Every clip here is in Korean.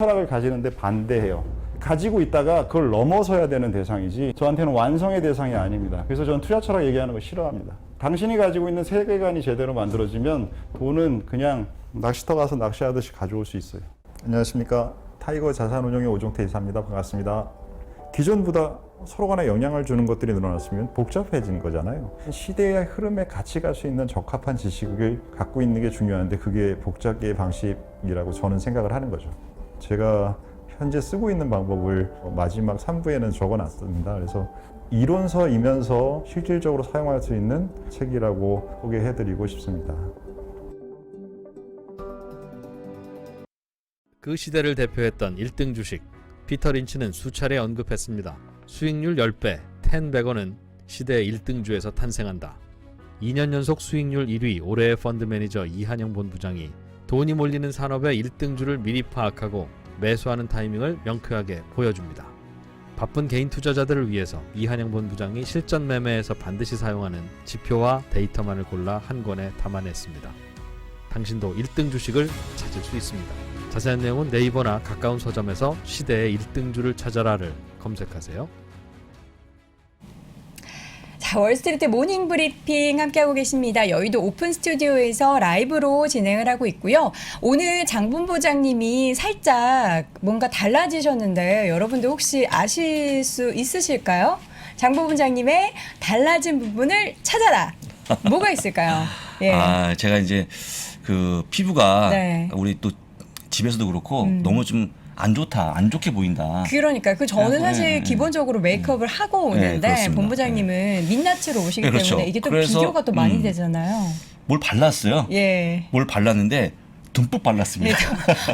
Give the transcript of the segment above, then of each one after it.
철학을 가지는데 반대해요. 가지고 있다가 그걸 넘어서야 되는 대상이지 저한테는 완성의 대상이 아닙니다. 그래서 저는 투자 철학 얘기하는 거 싫어합니다. 당신이 가지고 있는 세계관이 제대로 만들어지면 돈은 그냥 낚시터 가서 낚시하듯이 가져올 수 있어요. 안녕하십니까. 타이거 자산운용의 오종태 이사입니다. 반갑습니다. 기존보다 서로 간에 영향을 주는 것들이 늘어났으면 복잡해진 거잖아요. 시대의 흐름에 같이 갈 수 있는 적합한 지식을 갖고 있는 게 중요한데 그게 복잡계의 방식이라고 저는 생각을 하는 거죠. 제가 현재 쓰고 있는 방법을 마지막 3부에는 적어놨습니다. 그래서 이론서이면서 실질적으로 사용할 수 있는 책이라고 소개해드리고 싶습니다. 그 시대를 대표했던 1등 주식 피터 린치는 수차례 언급했습니다. 수익률 10배, 10백원은 시대의 1등주에서 탄생한다. 2년 연속 수익률 1위 올해의 펀드 매니저 이한영 본부장이 돈이 몰리는 산업의 1등주를 미리 파악하고 매수하는 타이밍을 명쾌하게 보여줍니다. 바쁜 개인 투자자들을 위해서 이한영 본부장이 실전 매매에서 반드시 사용하는 지표와 데이터만을 골라 한 권에 담아냈습니다. 당신도 1등 주식을 찾을 수 있습니다. 자세한 내용은 네이버나 가까운 서점에서 시대의 1등주를 찾아라를 검색하세요. 자, 월스트리트 모닝 브리핑 함께하고 계십니다. 여의도 오픈 스튜디오에서 라이브로 진행을 하고 있고요. 오늘 장 본부장님이 살짝 뭔가 달라지셨는데 여러분들 혹시 아실 수 있으실까요? 장 본부장님의 달라진 부분을 찾아라. 뭐가 있을까요? 예. 제가 이제 그 피부가 네. 우리 또 집에서도 그렇고 너무 좀 안 좋다, 안 좋게 보인다. 그러니까 저는 사실 기본적으로 메이크업을 하고 오는데 그렇습니다. 본부장님은 민낯으로 오시기 네, 그렇죠. 때문에 이게 또 그래서, 비교가 또 많이 되잖아요. 뭘 발랐어요? 예. 뭘 발랐는데 듬뿍 발랐습니다.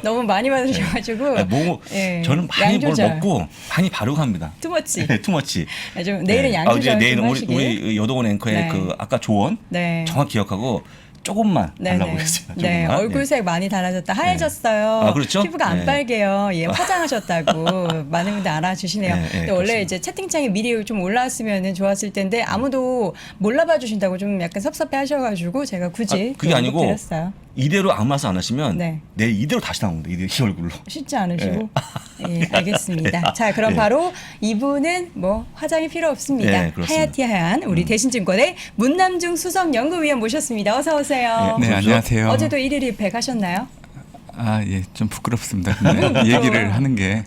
너무 많이 받으셔가지고 예. 저는 많이 뭘 양조절. 먹고 많이 바르고 합니다. 투머치. 네, 투머치. 좀 내일은 네. 양조절 좀 내일은 하시길. 우리 여동원 앵커의 네. 그 아까 조언 네. 정확히 기억하고 조금만 네네. 발라보겠습니다. 네, 조금만. 얼굴색 많이 달라졌다. 하얘졌어요. 그렇죠? 피부가 안 네. 빨개요. 예, 화장하셨다고 많은 분들 알아주시네요. 근데 원래 그렇습니다. 이제 채팅창에 미리 좀 올라왔으면 좋았을 텐데 아무도 몰라봐 주신다고 좀 약간 섭섭해 하셔가지고 제가 굳이 그게 아니고 드렸어요. 이대로 아무 말씀 안 하시면 네. 내일 이대로 다시 나옵니다. 이 얼굴로. 쉽지 않으시고. 예, 알겠습니다. 자, 그럼 바로 이분은 뭐 화장이 필요 없습니다. 네, 그렇습니다. 하얗디 하얀 우리 대신증권의 문남중 수석연구위원 모셨습니다. 어서 오세요. 네, 안녕하세요. 어제도 1일 100 하셨나요? 예, 좀 부끄럽습니다. 근데 얘기를 하는 게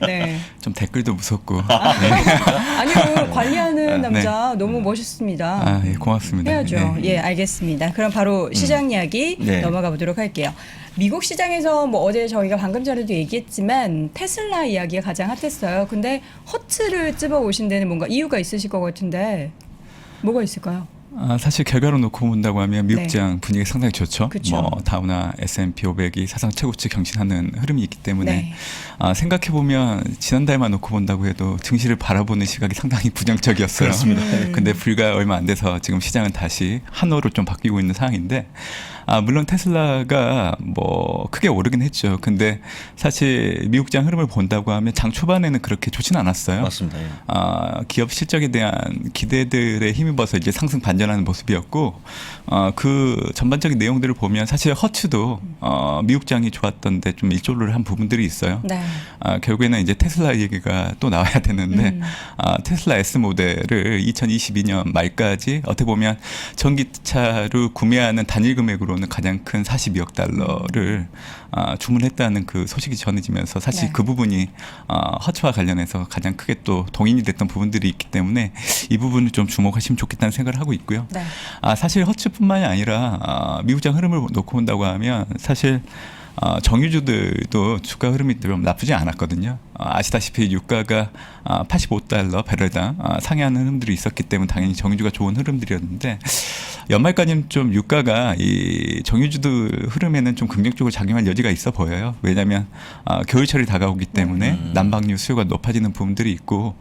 좀 네. 댓글도 무섭고. 아니요, 관리하는 네. 남자 너무 멋있습니다. 예, 고맙습니다. 해야죠. 네. 예, 알겠습니다. 그럼 바로 시장 이야기 네. 넘어가 보도록 할게요. 미국 시장에서 뭐 어제 저희가 방금 전에도 얘기했지만 테슬라 이야기가 가장 핫했어요. 근데 허츠를 찝어 오신 데는 뭔가 이유가 있으실 것 같은데 뭐가 있을까요? 사실 결과로 놓고 본다고 하면 미국 네. 시장 분위기 상당히 좋죠. 그쵸. 뭐 다우나 S&P 500이 사상 최고치 경신하는 흐름이 있기 때문에 네. 생각해 보면 지난달만 놓고 본다고 해도 증시를 바라보는 시각이 상당히 부정적이었어요. 그렇습니다. 근데 불과 얼마 안 돼서 지금 시장은 다시 한호로 좀 바뀌고 있는 상황인데 물론 테슬라가 뭐 크게 오르긴 했죠. 근데 사실 미국 시장 흐름을 본다고 하면 장 초반에는 그렇게 좋지는 않았어요. 맞습니다. 예. 기업 실적에 대한 기대들에 힘입어서 이제 상승 반전하는 모습이었고 그 전반적인 내용들을 보면 사실 허츠도 미국 장이 좋았던데 좀 일조를 한 부분들이 있어요. 네. 결국에는 이제 테슬라 얘기가 또 나와야 되는데 테슬라 S 모델을 2022년 말까지 어떻게 보면 전기차를 구매하는 단일 금액으로는 가장 큰 42억 달러를 주문했다는 그 소식이 전해지면서 사실 네. 그 부분이 허츠와 관련해서 가장 크게 또 동인이 됐던 부분들이 있기 때문에 이 부분을 좀 주목하시면 좋겠다는 생각을 하고 있고요. 네. 사실 허츠뿐만이 아니라 미국장 흐름을 놓고 본다고 하면 사실 정유주들도 주가 흐름이 좀 나쁘지 않았거든요. 아시다시피 유가가 85달러 배럴당 상회하는 흐름들이 있었기 때문에 당연히 정유주가 좋은 흐름들이었는데 연말까지는 좀 유가가 이 정유주들 흐름에는 좀 긍정적으로 작용할 여지가 있어 보여요. 왜냐하면 겨울철이 다가오기 때문에 난방유 수요가 높아지는 부분들이 있고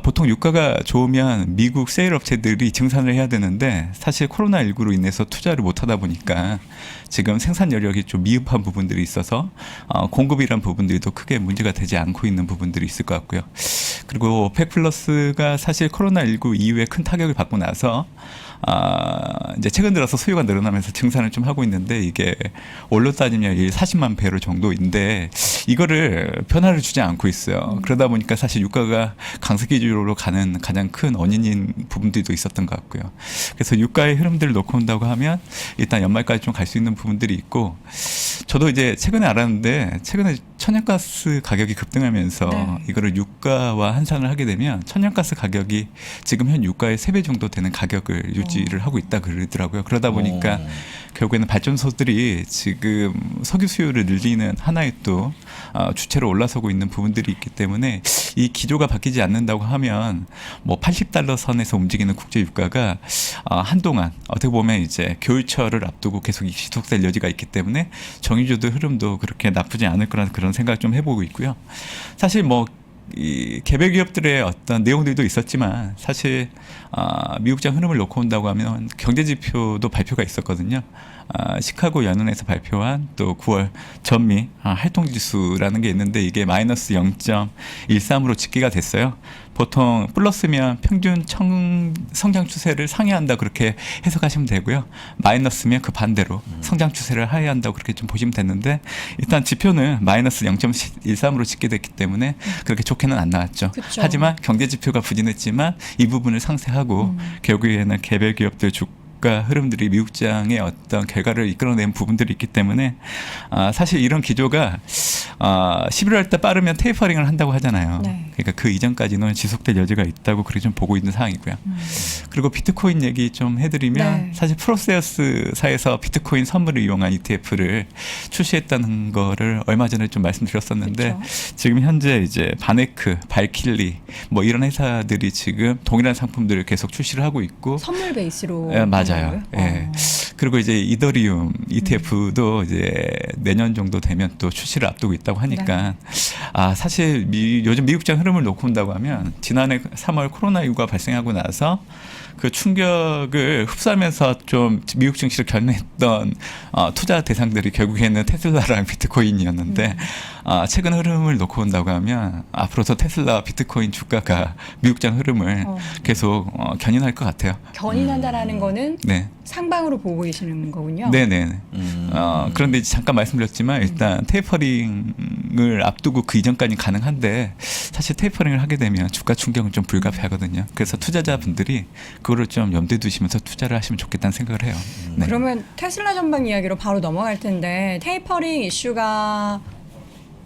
보통 유가가 좋으면 미국 세일 업체들이 증산을 해야 되는데 사실 코로나19로 인해서 투자를 못 하다 보니까 지금 생산 여력이 좀 미흡한 부분들이 있어서 공급이란 부분들도 크게 문제가 되지 않고 있는 부분들이 있을 것 같고요. 그리고 오펙 플러스가 사실 코로나19 이후에 큰 타격을 받고 나서 이제 최근 들어서 수요가 늘어나면서 증산을 좀 하고 있는데 이게 원로 따지면 40만 배럴 정도인데 이거를 변화를 주지 않고 있어요. 그러다 보니까 사실 유가가 강세기조로 가는 가장 큰 원인인 부분들도 있었던 것 같고요. 그래서 유가의 흐름들을 놓고 온다고 하면 일단 연말까지 좀 갈 수 있는 부분들이 있고 저도 이제 최근에 알았는데 최근에 천연가스 가격이 급등하면서 네. 이거를 유가와 환산을 하게 되면 천연가스 가격이 지금 현 유가의 3배 정도 되는 가격을 유지를 하고 있다 그러더라고요. 그러다 보니까 결국에는 발전소들이 지금 석유 수요를 늘리는 하나의 또 주체로 올라서고 있는 부분들이 있기 때문에 이 기조가 바뀌지 않는다고 하면 뭐 80달러 선에서 움직이는 국제 유가가 한동안 어떻게 보면 이제 겨울철을 앞두고 계속 지속될 여지가 있기 때문에 정유주도 흐름도 그렇게 나쁘지 않을 거라는 그런 생각 좀 해보고 있고요. 사실 뭐 이 개별 기업들의 어떤 내용들도 있었지만 사실 미국장 흐름을 놓고 온다고 하면 경제 지표도 발표가 있었거든요. 시카고 연은에서 발표한 또 9월 전미 활동 지수라는 게 있는데 이게 마이너스 0.13으로 집계가 됐어요. 보통 플러스면 평균 성장 추세를 상회한다 그렇게 해석하시면 되고요. 마이너스면 그 반대로 성장 추세를 하회한다고 그렇게 좀 보시면 되는데 일단 지표는 마이너스 0.13으로 집계됐기 때문에 그렇게 좋게는 안 나왔죠. 그쵸. 하지만 경제 지표가 부진했지만 이 부분을 상쇄하고 결국에는 개별 기업들 주가 흐름들이 미국장의 어떤 결과를 이끌어낸 부분들이 있기 때문에 사실 이런 기조가 11월 때 빠르면 테이퍼링을 한다고 하잖아요. 네. 그러니까 그 이전까지는 지속될 여지가 있다고 그렇게 좀 보고 있는 상황이고요. 그리고 비트코인 얘기 좀 해드리면 네. 사실 프로세어스사에서 비트코인 선물을 이용한 ETF를 출시했다는 거를 얼마 전에 좀 말씀드렸었는데 그쵸. 지금 현재 이제 바네크, 발킬리 뭐 이런 회사들이 지금 동일한 상품들을 계속 출시를 하고 있고 선물 베이스로. 예, 맞아요. 하는 거예요? 예. 그리고 이제 이더리움 ETF도 이제 내년 정도 되면 또 출시를 앞두고 있다고 하니까 사실 요즘 미국장 흐름을 놓고 온다고 하면 지난해 3월 코로나19가 발생하고 나서 그 충격을 흡수하면서 좀 미국 증시를 견인했던 투자 대상들이 결국에는 테슬라랑 비트코인이었는데 최근 흐름을 놓고 온다고 하면 앞으로도 테슬라, 비트코인 주가가 미국장 흐름을 계속 견인할 것 같아요. 견인한다라는 거는 네. 상방으로 보고 계시는 거군요. 네네. 그런데 이제 잠깐 말씀드렸지만 일단 테이퍼링을 앞두고 그 이전까지 가능한데 사실 테이퍼링을 하게 되면 주가 충격은 좀 불가피하거든요. 그래서 투자자분들이 그거를 좀 염두에 두시면서 투자를 하시면 좋겠다는 생각을 해요. 네. 그러면 테슬라 전방 이야기로 바로 넘어갈 텐데 테이퍼링 이슈가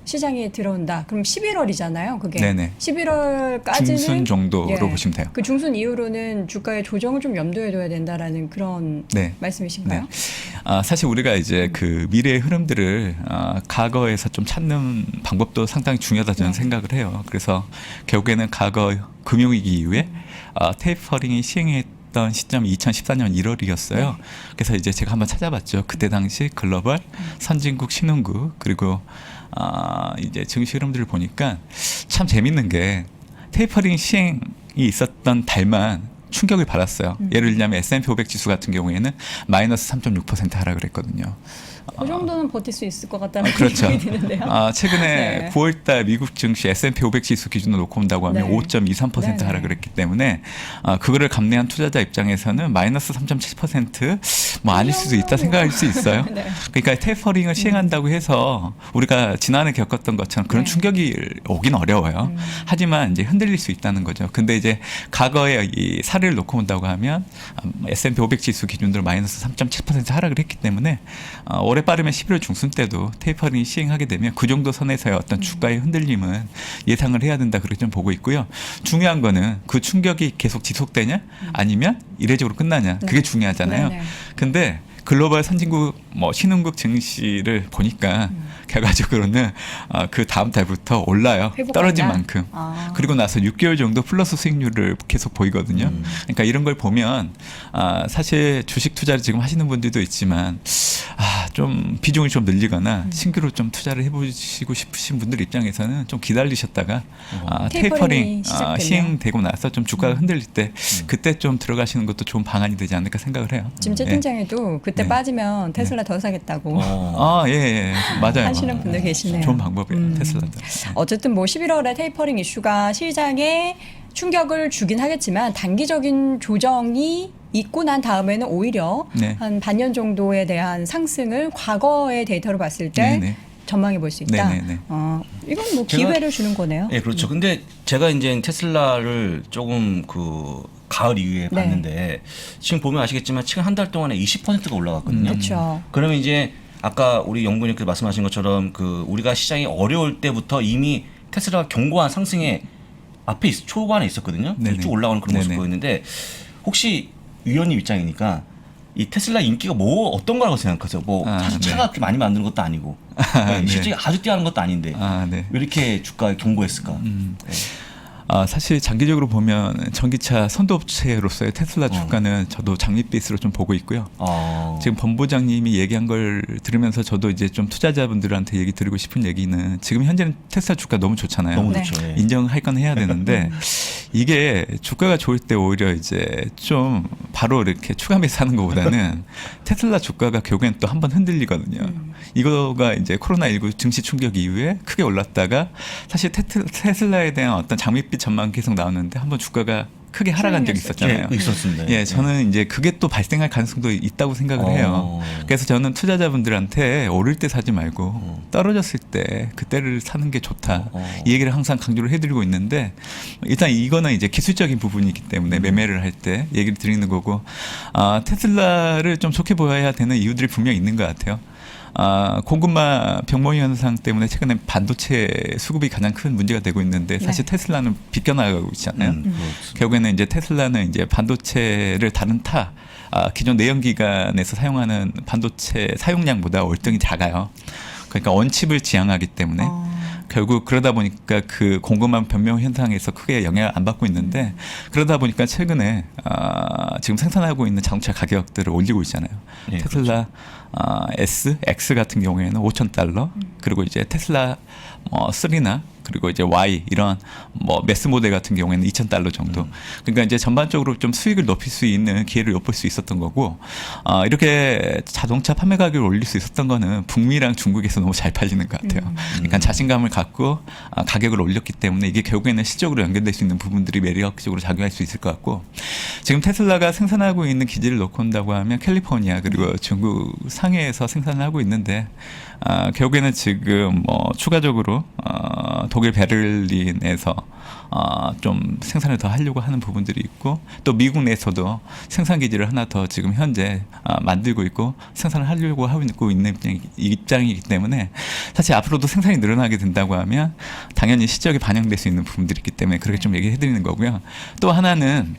시장에 들어온다. 그럼 11월이잖아요. 그게 네네. 11월까지는 중순 정도로 예, 보시면 돼요. 그 중순 이후로는 주가의 조정을 좀 염두에 둬야 된다라는 그런 네. 말씀이신가요? 네. 사실 우리가 이제 그 미래의 흐름들을 과거에서 좀 찾는 방법도 상당히 중요하다 저는 생각을 해요. 그래서 결국에는 과거 금융위기 이후에 테이퍼링이 시행했던 시점이 2014년 1월이었어요. 그래서 이제 제가 한번 찾아봤죠. 그때 당시 글로벌, 선진국, 신흥국 그리고 이제 증시 흐름들을 보니까 참 재밌는 게 테이퍼링 시행이 있었던 달만 충격을 받았어요. 예를 들면 S&P 500 지수 같은 경우에는 마이너스 3.6% 하락을 했거든요. 그 정도는 버틸 수 있을 것 같다는 그렇죠. 생각이 드는데요. 최근에 네. 9월달 미국 증시 S&P 500 지수 기준으로 놓고 온다고 하면 네. 5.23% 네. 하락을 했기 때문에 그거를 감내한 투자자 입장에서는 마이너스 3.7%뭐 아닐 수도 있다 생각할 수 있어요. 네. 그러니까 테이퍼링을 시행한다고 해서 우리가 지난해 겪었던 것처럼 그런 네. 충격이 오긴 어려워요. 하지만 이제 흔들릴 수 있다는 거죠. 근데 이제 과거의 이 사례를 놓고 온다고 하면 S&P 500 지수 기준으로 마이너스 3.7% 하락을 했기 때문에 올해 빠르면 11월 중순 때도 테이퍼링이 시행하게 되면 그 정도 선에서의 어떤 주가의 흔들림은 예상을 해야 된다 그렇게 좀 보고 있고요. 중요한 거는 그 충격이 계속 지속되냐 아니면 이례적으로 끝나냐 그게 중요하잖아요. 네, 네. 근데 글로벌 선진국 뭐 신흥국 증시를 보니까 결과적으로는 그 다음 달부터 올라요. 회복한다? 떨어진 만큼. 그리고 나서 6개월 정도 플러스 수익률을 계속 보이거든요. 그러니까 이런 걸 보면 사실 주식 투자를 지금 하시는 분들도 있지만 좀 비중을 좀 늘리거나 신규로 좀 투자를 해보시고 싶으신 분들 입장에서는 좀 기다리셨다가 테이퍼링 테이퍼링이 시작되면. 시행되고 나서 좀 주가가 흔들릴 때 그때 좀 들어가시는 것도 좋은 방안이 되지 않을까 생각을 해요. 지금 채팅창에도 그때 네. 빠지면 테슬라 더 사겠다고 예, 맞아요. 하시는 분들 계시네요. 좋은 방법이에요. 테슬라도. 어쨌든 뭐 11월에 테이퍼링 이슈가 시장에 충격을 주긴 하겠지만 단기적인 조정이 있고 난 다음에는 오히려 네. 한 반년 정도에 대한 상승을 과거의 데이터로 봤을 때 네네. 전망해 볼 수 있다. 네네네. 이건 뭐 제가- 기회를 주는 거네요. 예, 그렇죠. 근데 제가 이제 테슬라를 조금 그 가을 이후에 봤는데 지금 보면 아시겠지만 지금 한 달 동안에 20%가 올라갔거든요. 그렇죠. 그러면 이제 아까 우리 연구님께서 말씀하신 것처럼 그 우리가 시장이 어려울 때부터 이미 테슬라가 견고한 상승에 앞에 초반에 있었거든요. 네네. 쭉 올라오는 그런 모습 네네. 보였는데 혹시 위원님 입장이니까 이 테슬라 인기가 뭐 어떤 거라고 생각하세요? 뭐 사실 네. 차가 그렇게 많이 만드는 것도 아니고 네. 실제 아주 뛰어난 것도 아닌데 네. 왜 이렇게 주가가 견고했을까? 네. 사실 장기적으로 보면 전기차 선도업체로서의 테슬라 주가는 저도 장밋 베이스로 좀 보고 있고요. 지금 본부장님이 얘기한 걸 들으면서 저도 이제 좀 투자자분들한테 얘기 드리고 싶은 얘기는 지금 현재는 테슬라 주가 너무 좋잖아요. 너무 네. 좋죠. 예. 인정할 건 해야 되는데 이게 주가가 좋을 때 오히려 이제 좀 바로 이렇게 추가 매수하는 것보다는 테슬라 주가가 결국엔 또 한번 흔들리거든요. 이거가 이제 코로나19 증시 충격 이후에 크게 올랐다가 사실 테슬라에 대한 어떤 장밋빛 전망 계속 나오는데 한번 주가가 크게 하락한 적이 있었잖아요. 예, 있었습니다. 예, 저는 이제 그게 또 발생할 가능성도 있다고 생각을 해요. 그래서 저는 투자자분들한테 오를 때 사지 말고 떨어졌을 때 그때를 사는 게 좋다. 이 얘기를 항상 강조를 해드리고 있는데 일단 이거는 이제 기술적인 부분이기 때문에 매매를 할 때 얘기를 드리는 거고 테슬라를 좀 좋게 보여야 되는 이유들이 분명히 있는 것 같아요. 고구마 병모 현상 때문에 최근에 반도체 수급이 가장 큰 문제가 되고 있는데 사실 테슬라는 비껴나가고 있잖아요. 결국에는 이제 테슬라는 이제 반도체를 다른 기존 내연기관에서 사용하는 반도체 사용량보다 월등히 작아요. 그러니까 원칩을 지향하기 때문에 결국 그러다 보니까 그 고구마 변명 현상에서 크게 영향을 안 받고 있는데 그러다 보니까 최근에 지금 생산하고 있는 자동차 가격들을 올리고 있잖아요. 네, 테슬라 S, X 같은 경우에는 $5,000 그리고 이제 테슬라 3나 그리고 이제 Y 이런 뭐 매스 모델 같은 경우에는 $2,000 정도. 그러니까 이제 전반적으로 좀 수익을 높일 수 있는 기회를 엿볼 수 있었던 거고 이렇게 자동차 판매 가격을 올릴 수 있었던 거는 북미랑 중국에서 너무 잘 팔리는 것 같아요. 그러니까 자신감을 갖고 가격을 올렸기 때문에 이게 결국에는 실적으로 연결될 수 있는 부분들이 매력적으로 작용할 수 있을 것 같고 지금 테슬라가 생산하고 있는 기지를 놓고 온다고 하면 캘리포니아 그리고 중국 상해에서 생산을 하고 있는데 결국에는 지금 뭐 추가적으로 독일 베를린에서 좀 생산을 더 하려고 하는 부분들이 있고 또 미국 내에서도 생산 기지를 하나 더 지금 현재 만들고 있고 생산을 하려고 하고 있는 입장이기 때문에 사실 앞으로도 생산이 늘어나게 된다고 하면 당연히 실적에 반영될 수 있는 부분들이 있기 때문에 그렇게 좀 얘기해 드리는 거고요. 또 하나는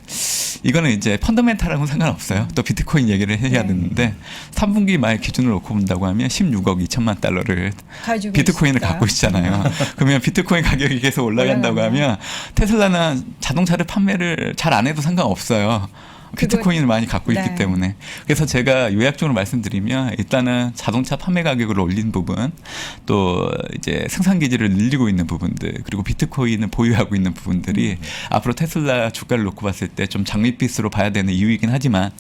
이거는 이제 펀더멘탈하고는 상관없어요. 또 비트코인 얘기를 해야 되는데 3분기 말 기준으로 놓고 본다고 하면 16억 2천만 달러를 가지고 비트코인을 있으니까. 갖고 있잖아요. 그러면 비트코인 가격이 계속 올라간다고 하면 테슬라는 자동차를 판매를 잘 안 해도 상관없어요. 비트코인을 많이 갖고 있기 때문에. 그래서 제가 요약적으로 말씀드리면 일단은 자동차 판매 가격을 올린 부분 또 이제 생산 기지를 늘리고 있는 부분들 그리고 비트코인을 보유하고 있는 부분들이 앞으로 테슬라 주가를 놓고 봤을 때 좀 장밋빛으로 봐야 되는 이유이긴 하지만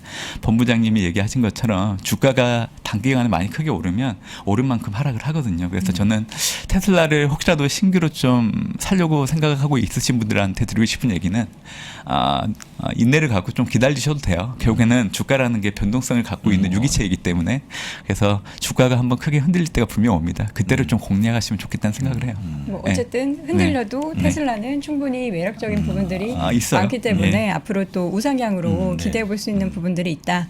본부장님이 얘기하신 것처럼 주가가 단기간에 많이 크게 오르면 오른 만큼 하락을 하거든요. 그래서 저는 테슬라를 혹시라도 신규로 좀 살려고 생각하고 있으신 분들한테 드리고 싶은 얘기는 인내를 갖고 좀 기다리셔도 돼요. 결국에는 주가라는 게 변동성을 갖고 있는 유기체이기 때문에 그래서 주가가 한번 크게 흔들릴 때가 분명 옵니다. 그때를 좀 공략하시면 좋겠다는 생각을 해요. 뭐 어쨌든 흔들려도 테슬라는 충분히 매력적인 부분들이 있어요. 많기 때문에 앞으로 또 우상향으로 기대해 볼 수 있는 부분들이 있다.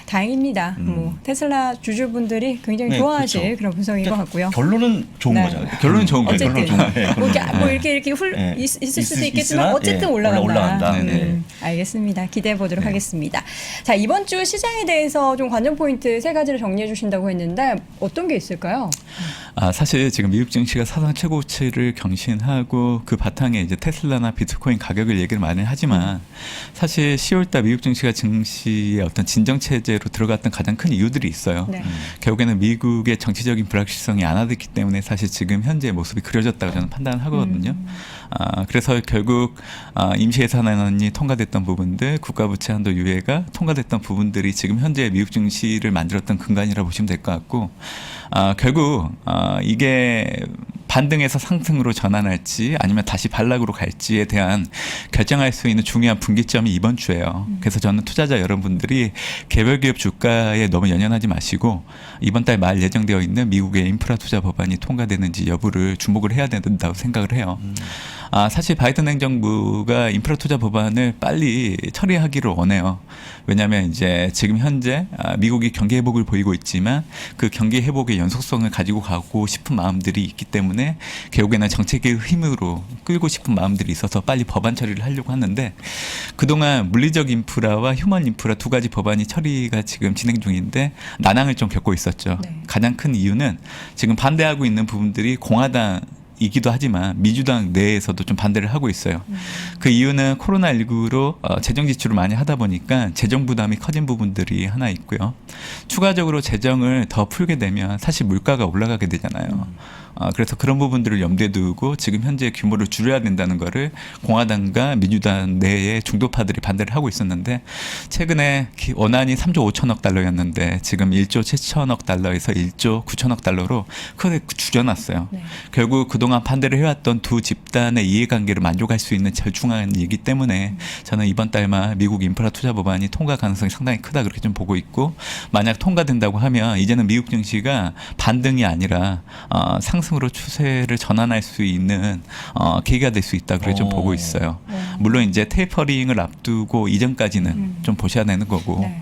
다행입니다. 뭐 테슬라 주주분들이 굉장히 좋아하실 그렇죠. 그런 분석인 것 같고요. 결론은 좋은 네. 거죠. 결론은 좋은 거죠. 어쨌든 결론은 좋은 거예요. 뭐 이렇게 네. 있을 수도 있으나, 있겠지만 어쨌든 올라간다. 올라간다. 네. 알겠습니다. 기대해 보도록 하겠습니다. 자, 이번 주 시장에 대해서 좀 관전 포인트 세 가지를 정리해 주신다고 했는데 어떤 게 있을까요? 사실 지금 미국 증시가 사상 최고치를 경신하고 그 바탕에 이제 테슬라나 비트코인 가격을 얘기를 많이 하지만 사실 10월달 미국 증시의 어떤 진정 체제로 들어갔던 가장 큰 이유들이 있어요. 네. 결국에는 미국의 정치적인 불확실성이 완화됐기 때문에 사실 지금 현재 모습이 그려졌다고 저는 판단하거든요. 그래서 결국 임시 예산안이 통과됐던 부분들, 국가부채 한도 유예가 통과됐던 부분들이 지금 현재 미국 증시를 만들었던 근간이라고 보시면 될 것 같고, 결국 이게 반등에서 상승으로 전환할지 아니면 다시 반락으로 갈지에 대한 결정할 수 있는 중요한 분기점이 이번 주예요. 그래서 저는 투자자 여러분들이 개별 기업 주가에 너무 연연하지 마시고 이번 달 말 예정되어 있는 미국의 인프라 투자 법안이 통과되는지 여부를 주목을 해야 된다고 생각을 해요. 사실 바이든 행정부가 인프라 투자 법안을 빨리 처리하기를 원해요. 왜냐하면 이제 지금 현재 미국이 경기 회복을 보이고 있지만 그 경기 회복의 연속성을 가지고 가고 싶은 마음들이 있기 때문에 결국에는 정책의 힘으로 끌고 싶은 마음들이 있어서 빨리 법안 처리를 하려고 하는데, 그동안 물리적 인프라와 휴먼 인프라 두 가지 법안이 처리가 지금 진행 중인데 난항을 좀 겪고 있었죠. 네. 가장 가장 큰 이유는 지금 반대하고 있는 부분들이 공화당이기도 하지만 민주당 내에서도 좀 반대를 하고 있어요. 그 이유는 코로나19로 재정 지출을 많이 하다 보니까 재정 부담이 커진 부분들이 하나 있고요. 추가적으로 재정을 더 풀게 되면 사실 물가가 올라가게 되잖아요. 그래서 그런 부분들을 염두에 두고 지금 현재 규모를 줄여야 된다는 거를 공화당과 민주당 내의 중도파들이 반대를 하고 있었는데, 최근에 원안이 3조 5천억 달러였는데 지금 1조 7천억 달러에서 1조 9천억 달러로 크게 줄여놨어요. 네. 결국 그동안 반대를 해왔던 두 집단의 이해관계를 만족할 수 있는 제일 중요한 얘기 때문에 저는 이번 달만 미국 인프라 투자 법안이 통과 가능성이 상당히 크다 그렇게 좀 보고 있고, 만약 통과된다고 하면 이제는 미국 증시가 반등이 아니라 상승으로 추세를 전환할 수 있는 계기가 될 수 있다 그렇게 좀 보고 있어요. 물론 이제 테이퍼링을 앞두고 이전까지는 좀 보셔야 되는 거고. 네.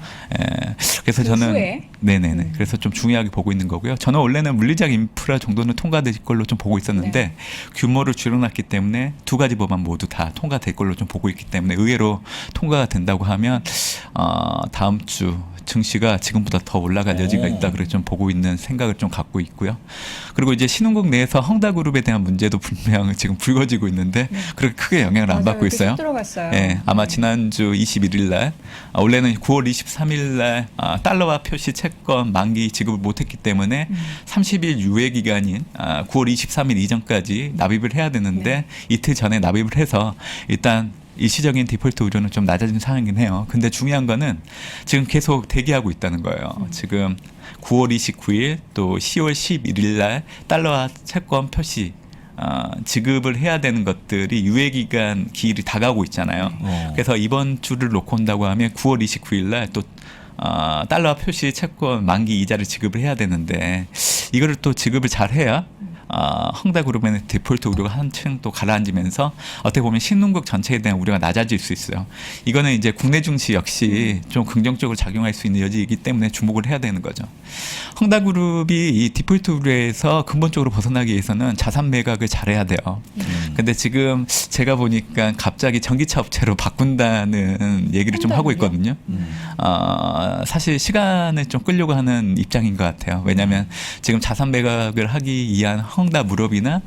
그래서 그 저는 후에? 네네네. 그래서 좀 중요하게 보고 있는 거고요. 저는 원래는 물리적 인프라 정도는 통과될 걸로 좀 보고 있었는데 네. 규모를 줄여놨기 때문에 두 가지 법안 모두 다 통과될 걸로 좀 보고 있기 때문에 의외로 통과가 된다고 하면 다음 주 증시가 지금보다 더 올라갈 여지가 있다 그렇게 좀 보고 있는 생각을 좀 갖고 있고요. 그리고 이제 신흥국 내에서 헝다그룹에 대한 문제도 분명 지금 불거지고 있는데 그렇게 크게 영향을 안 받고 있어요. 들어갔어요. 네, 아마 지난주 21일 날 원래는 9월 23일 날 달러화 표시 채권 만기 지급을 못했기 때문에 30일 유예 기간인 9월 23일 이전까지 납입을 해야 되는데 이틀 전에 납입을 해서 일단 일시적인 디폴트 우려는 좀 낮아진 상황이긴 해요. 근데 중요한 거는 지금 계속 대기하고 있다는 거예요. 지금 9월 29일 또 10월 11일 날 달러화 채권 표시 지급을 해야 되는 것들이 유예기간 기일이 다가오고 있잖아요. 그래서 이번 주를 놓고 온다고 하면 9월 29일 날 또 달러화 표시 채권 만기 이자를 지급을 해야 되는데 이거를 또 지급을 잘 해야 헝다그룹의 디폴트 우려가 한층 또 가라앉으면서 어떻게 보면 신흥국 전체에 대한 우려가 낮아질 수 있어요. 이거는 이제 국내 증시 역시 좀 긍정적으로 작용할 수 있는 여지이기 때문에 주목을 해야 되는 거죠. 헝다그룹이 이 디폴트 우려에서 근본적으로 벗어나기 위해서는 자산 매각을 잘해야 돼요. 근데 지금 제가 보니까 갑자기 전기차 업체로 바꾼다는 얘기를 좀 하고 있거든요. 사실 시간을 좀 끌려고 하는 입장인 것 같아요. 왜냐하면 지금 자산 매각을 하기 위한 헝다 무럽이나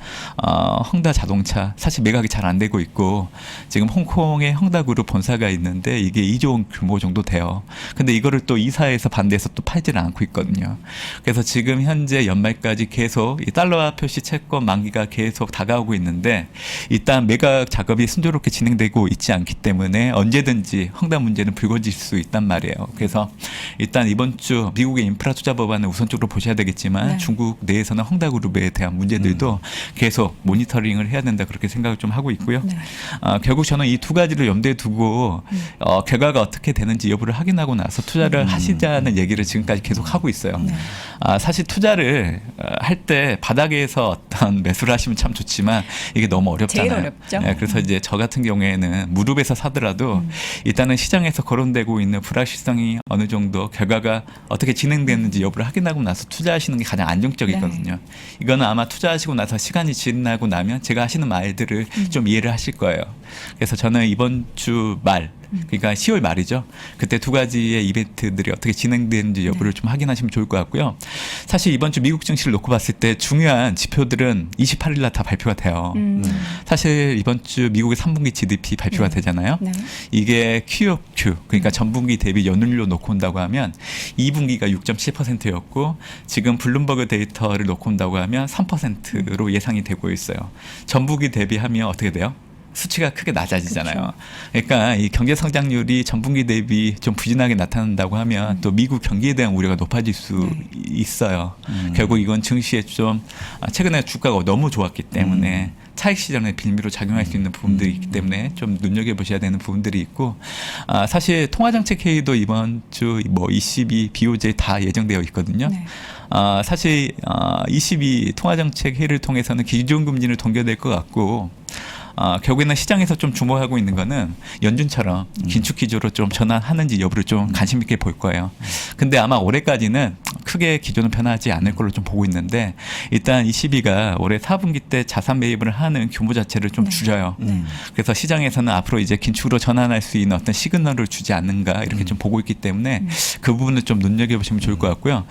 헝다 자동차 사실 매각이 잘 안 되고 있고, 지금 홍콩에 헝다그룹 본사가 있는데 이게 2조 원 규모 정도 돼요. 근데 이거를 또 이사에서 반대해서 또 팔지는 않고 있거든요. 그래서 지금 현재 연말까지 계속 이 달러화 표시 채권 만기가 계속 다가오고 있는데 일단 매각 작업이 순조롭게 진행되고 있지 않기 때문에 언제든지 헝다 문제는 불거질 수 있단 말이에요. 그래서 일단 이번 주 미국의 인프라 투자 법안을 우선적으로 보셔야 되겠지만 네. 중국 내에서는 헝다그룹에 대한 문제들도 계속 모니터링을 해야 된다 그렇게 생각을 좀 하고 있고요. 네. 결국 저는 이 두 가지를 염두에 두고 결과가 어떻게 되는지 여부를 확인하고 나서 투자를 하시자는 얘기를 지금까지 계속 하고 있어요. 네. 사실 투자를 할 때 바닥에서 어떤 매수를 하시면 참 좋지만 이게 너무 어렵잖아요. 제일 어렵죠. 네, 그래서 이제 저 같은 경우에는 무릎에서 사더라도 일단은 시장에서 거론되고 있는 불확실성이 어느 정도 결과가 어떻게 진행되는지 여부를 확인하고 나서 투자하시는 게 가장 안정적이거든요. 이거는 아마 투자하시고 나서 시간이 지나고 나면 제가 하시는 말들을 좀 이해를 하실 거예요. 그래서 저는 이번 주 말 그러니까 10월 말이죠. 그때 두 가지의 이벤트들이 어떻게 진행되는지 여부를 좀 확인하시면 좋을 것 같고요. 사실 이번 주 미국 증시를 놓고 봤을 때 중요한 지표들은 28일 날 다 발표가 돼요. 사실 이번 주 미국의 3분기 GDP 발표가 되잖아요. 네. 이게 QOQ, 그러니까 전분기 대비 연율로 놓고 온다고 하면 2분기가 6.7%였고 지금 블룸버그 데이터를 놓고 온다고 하면 3%로 예상이 되고 있어요. 전분기 대비하면 어떻게 돼요? 수치가 크게 낮아지잖아요. 그렇죠. 그러니까 이 경제 성장률이 전분기 대비 좀 부진하게 나타난다고 하면 또 미국 경기에 대한 우려가 높아질 수 있어요. 결국 이건 증시에 좀 최근에 주가가 너무 좋았기 때문에 차익 시장의 빌미로 작용할 수 있는 부분들이 있기 때문에 좀 눈여겨보셔야 되는 부분들이 있고 사실 통화정책 회의도 이번 주 뭐 ECB, BOJ 다 예정되어 있거든요. 네. 사실 ECB 통화정책 회의를 통해서는 기준금리를 동결될 것 같고 결국에는 시장에서 좀 주목하고 있는 거는 연준처럼 긴축 기조로 좀 전환하는지 여부를 좀 관심 있게 볼 거예요. 근데 아마 올해까지는 크게 기조는 변하지 않을 걸로 좀 보고 있는데 일단 ECB가 올해 4분기 때 자산 매입을 하는 규모 자체를 좀 줄여요. 그래서 시장에서는 앞으로 이제 긴축으로 전환할 수 있는 어떤 시그널을 주지 않는가 이렇게 좀 보고 있기 때문에 그 부분을 좀 눈여겨보시면 좋을 것 같고요.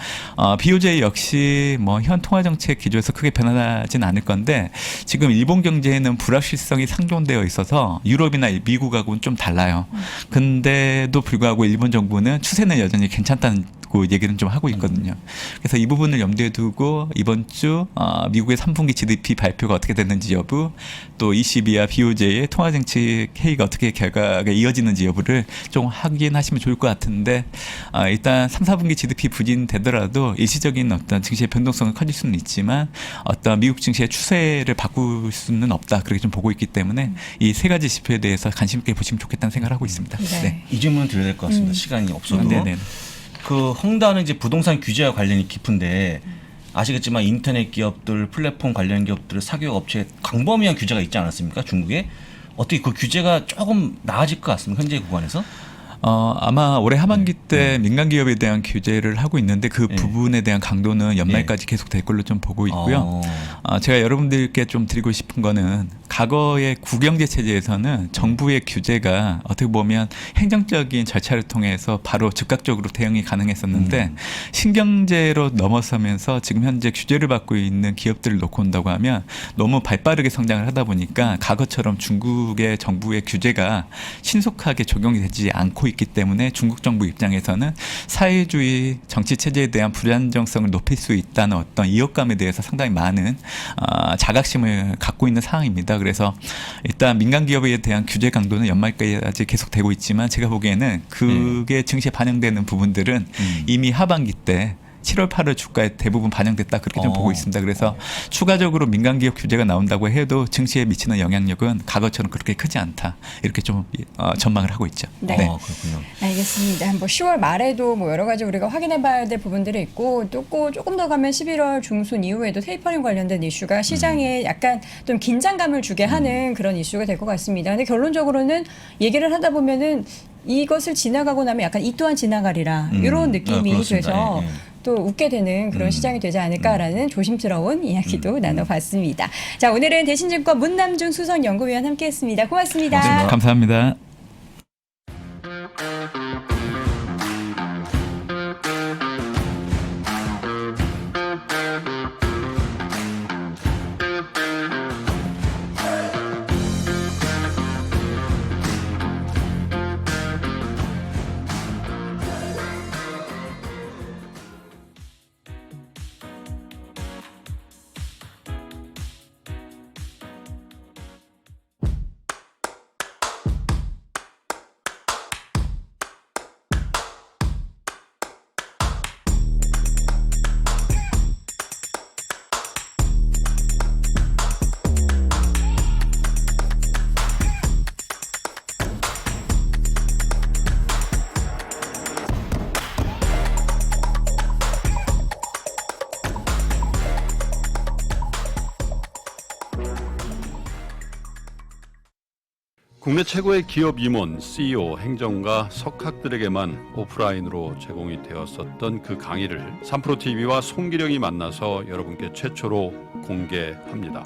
BOJ 역시 뭐 현 통화정책 기조에서 크게 변하진 않을 건데 지금 일본 경제에는 불확실성이 상존되어 있어서 유럽이나 미국하고는 좀 달라요. 근데도 불구하고 일본 정부는 추세는 여전히 괜찮다는 얘기는 좀 하고 있거든요. 그래서 이 부분을 염두에 두고 이번 주 미국의 3분기 GDP 발표가 어떻게 됐는지 여부, 또 ECB와 BOJ의 통화정책 회의가 어떻게 결과가 이어지는지 여부를 좀 확인하시면 좋을 것 같은데 일단 3, 4분기 GDP 부진되더라도 일시적인 어떤 증시의 변동성은 커질 수는 있지만 어떤 미국 증시의 추세를 바꿀 수는 없다. 그렇게 좀 보고 있기 때문에 이 세 가지 지표에 대해서 관심 있게 보시면 좋겠다는 생각을 하고 있습니다. 네. 이 질문 드려야 될 것 같습니다. 시간이 없어도. 네네. 그 헝다는 이제 부동산 규제와 관련이 깊은데 아시겠지만 인터넷 기업들, 플랫폼 관련 기업들, 사교육 업체에 광범위한 규제가 있지 않았습니까? 중국에 어떻게 그 규제가 조금 나아질 것 같습니다. 현재 구간에서? 아마 올해 하반기 때 민간 기업에 대한 규제를 하고 있는데 그 부분에 대한 강도는 연말까지 계속 될 걸로 좀 보고 있고요. 제가 여러분들께 좀 드리고 싶은 거는 과거의 구경제 체제에서는 정부의 규제가 어떻게 보면 행정적인 절차를 통해서 바로 즉각적으로 대응이 가능했었는데 신경제로 넘어서면서 지금 현재 규제를 받고 있는 기업들을 놓고 온다고 하면 너무 발빠르게 성장을 하다 보니까 과거처럼 중국의 정부의 규제가 신속하게 적용이 되지 않고 있기 때문에 중국 정부 입장에서는 사회주의 정치 체제에 대한 불안정성을 높일 수 있다는 어떤 위협감에 대해서 상당히 많은 자각심을 갖고 있는 상황입니다. 그래서 일단 민간 기업에 대한 규제 강도는 연말까지 계속되고 있지만 제가 보기에는 그게 증시에 반영되는 부분들은 이미 하반기 때 7월, 8월 주가에 대부분 반영됐다 그렇게 좀 보고 있습니다. 그래서 추가적으로 민간 기업 규제가 나온다고 해도 증시에 미치는 영향력은 과거처럼 그렇게 크지 않다. 이렇게 좀 전망을 하고 있죠. 네. 그렇군요. 알겠습니다. 뭐 10월 말에도 뭐 여러 가지 우리가 확인해봐야 될 부분들이 있고 또 조금 더 가면 11월 중순 이후에도 테이퍼링 관련된 이슈가 시장에 약간 좀 긴장감을 주게 하는 그런 이슈가 될 것 같습니다. 근데 결론적으로는 얘기를 하다 보면은 이것을 지나가고 나면 약간 이 또한 지나가리라 이런 느낌이 그렇습니다. 돼서 또 웃게 되는 그런 시장이 되지 않을까라는 조심스러운 이야기도 나눠봤습니다. 자, 오늘은 대신증권 문남중 수석연구위원 함께했습니다. 고맙습니다. 감사합니다. 국내 최고의 기업 임원, CEO, 행정가, 석학들에게만 오프라인으로 제공이 되었었던 그 강의를 3프로TV와 송기령이 만나서 여러분께 최초로 공개합니다.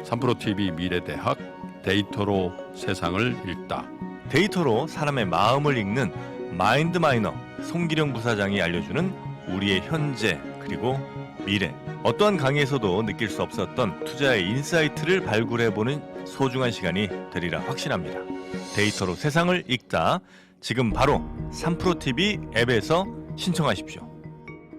3프로TV 미래대학 데이터로 세상을 읽다. 데이터로 사람의 마음을 읽는 마인드 마이너 송기령 부사장이 알려주는 우리의 현재 그리고 미래. 어떠한 강의에서도 느낄 수 없었던 투자의 인사이트를 발굴해보는 소중한 시간이 되리라 확신합니다. 데이터로 세상을 읽다. 지금 바로 3프로TV 앱에서 신청하십시오.